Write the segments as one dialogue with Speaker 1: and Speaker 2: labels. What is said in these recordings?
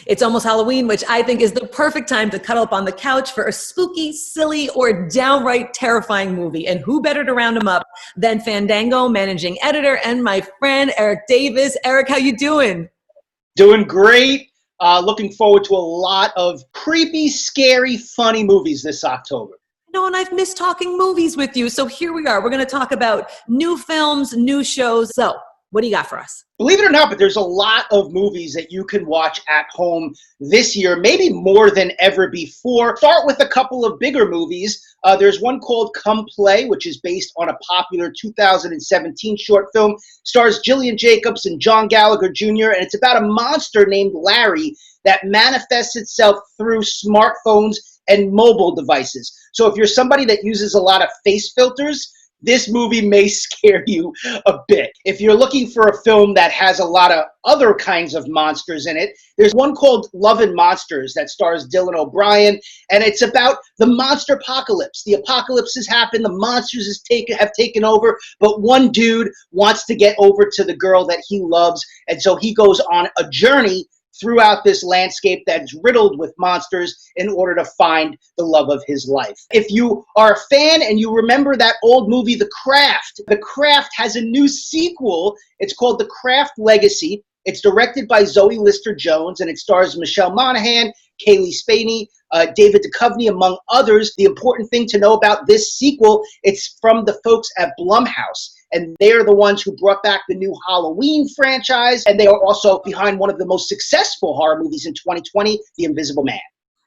Speaker 1: It's almost Halloween, which I think is the perfect time to cuddle up on the couch for a spooky, silly, or downright terrifying movie. And who better to round them up than Fandango managing editor and my friend, Erik Davis. Erik, how you doing?
Speaker 2: Doing great. Looking forward to a lot of creepy, scary, funny movies this October.
Speaker 1: No, and I've missed talking movies with you. So here we are. We're going to talk about new films, new shows. So what do you got for us?
Speaker 2: Believe it or not, but there's a lot of movies that you can watch at home this year, maybe more than ever before. Start with a couple of bigger movies. There's one called Come Play, which is based on a popular 2017 short film. Stars Gillian Jacobs and John Gallagher Jr., and it's about a monster named Larry that manifests itself through smartphones and mobile devices. So if you're somebody that uses a lot of face filters, this movie may scare you a bit. If you're looking for a film that has a lot of other kinds of monsters in it, there's one called Love and Monsters that stars Dylan O'Brien, and it's about the monster apocalypse. The apocalypse has happened, the monsters have taken over, but one dude wants to get over to the girl that he loves, and so he goes on a journey throughout this landscape that's riddled with monsters in order to find the love of his life. If you are a fan and you remember that old movie, The Craft has a new sequel. It's called The Craft Legacy. It's directed by Zoe Lister-Jones, and it stars Michelle Monaghan, Kaylee Spaney, David Duchovny, among others. The important thing to know about this sequel, it's from the folks at Blumhouse, and they're the ones who brought back the new Halloween franchise, and they are also behind one of the most successful horror movies in 2020, The Invisible Man.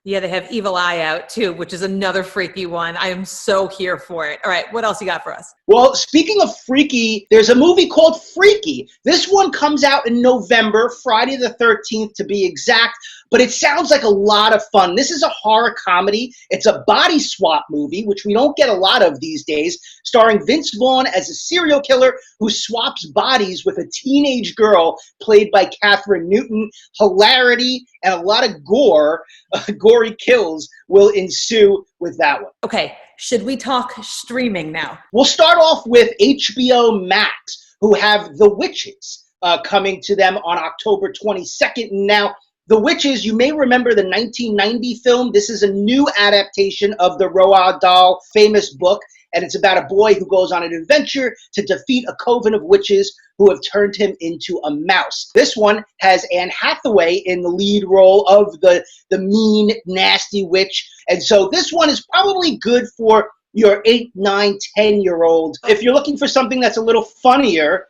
Speaker 1: Yeah, they have Evil Eye out too, which is another freaky one. I am so here for it. All right, what else you got for us?
Speaker 2: Well, speaking of freaky, there's a movie called Freaky. This one comes out in November, Friday the 13th to be exact, but it sounds like a lot of fun. This is a horror comedy. It's a body swap movie, which we don't get a lot of these days, starring Vince Vaughn as a serial killer who swaps bodies with a teenage girl played by Catherine Newton. Hilarity and a lot of gory kills will ensue with that one.
Speaker 1: Okay, should we talk streaming now?
Speaker 2: We'll start off with HBO Max, who have The Witches coming to them on October 22nd. Now, The Witches, you may remember the 1990 film. This is a new adaptation of the Roald Dahl famous book, and it's about a boy who goes on an adventure to defeat a coven of witches who have turned him into a mouse. This one has Anne Hathaway in the lead role of the mean, nasty witch, and so this one is probably good for your 8, 9, 10-year-old. If you're looking for something that's a little funnier,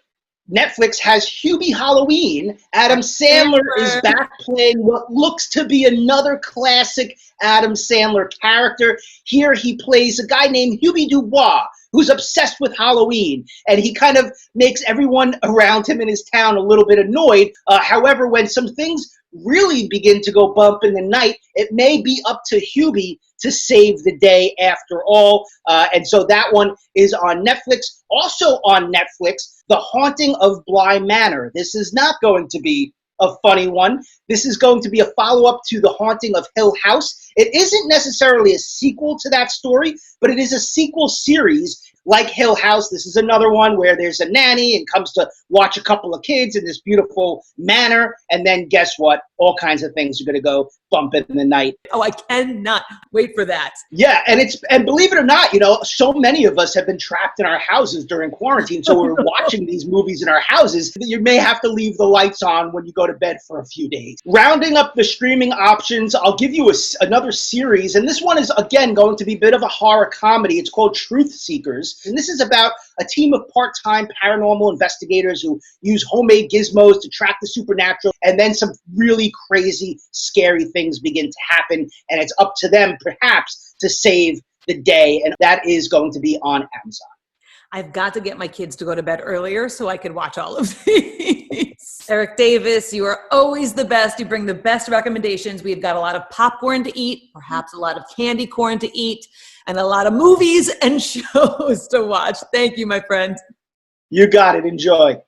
Speaker 2: Netflix has Hubie Halloween. Adam Sandler is back playing what looks to be another classic Adam Sandler character. Here he plays a guy named Hubie Dubois, who's obsessed with Halloween, and he kind of makes everyone around him in his town a little bit annoyed. However, when some things really begin to go bump in the night, it may be up to Hubie to save the day after all. And so that one is on Netflix. Also on Netflix, The Haunting of Bly Manor. This is not going to be a funny one. This is going to be a follow-up to The Haunting of Hill House. It isn't necessarily a sequel to that story, but it is a sequel series. Like Hill House, this is another one where there's a nanny and comes to watch a couple of kids in this beautiful manor, and then guess what? All kinds of things are going to go bump in the night.
Speaker 1: Oh, I cannot wait for that.
Speaker 2: Yeah, and believe it or not, so many of us have been trapped in our houses during quarantine, so we're watching these movies in our houses that you may have to leave the lights on when you go to bed for a few days. Rounding up the streaming options, I'll give you another series, and this one is, again, going to be a bit of a horror comedy. It's called Truth Seekers. And this is about a team of part-time paranormal investigators who use homemade gizmos to track the supernatural, and then some really crazy, scary things begin to happen, and it's up to them, perhaps, to save the day, and that is going to be on Amazon.
Speaker 1: I've got to get my kids to go to bed earlier so I can watch all of these. Erik Davis, you are always the best. You bring the best recommendations. We've got a lot of popcorn to eat, perhaps a lot of candy corn to eat, and a lot of movies and shows to watch. Thank you, my friend.
Speaker 2: You got it. Enjoy.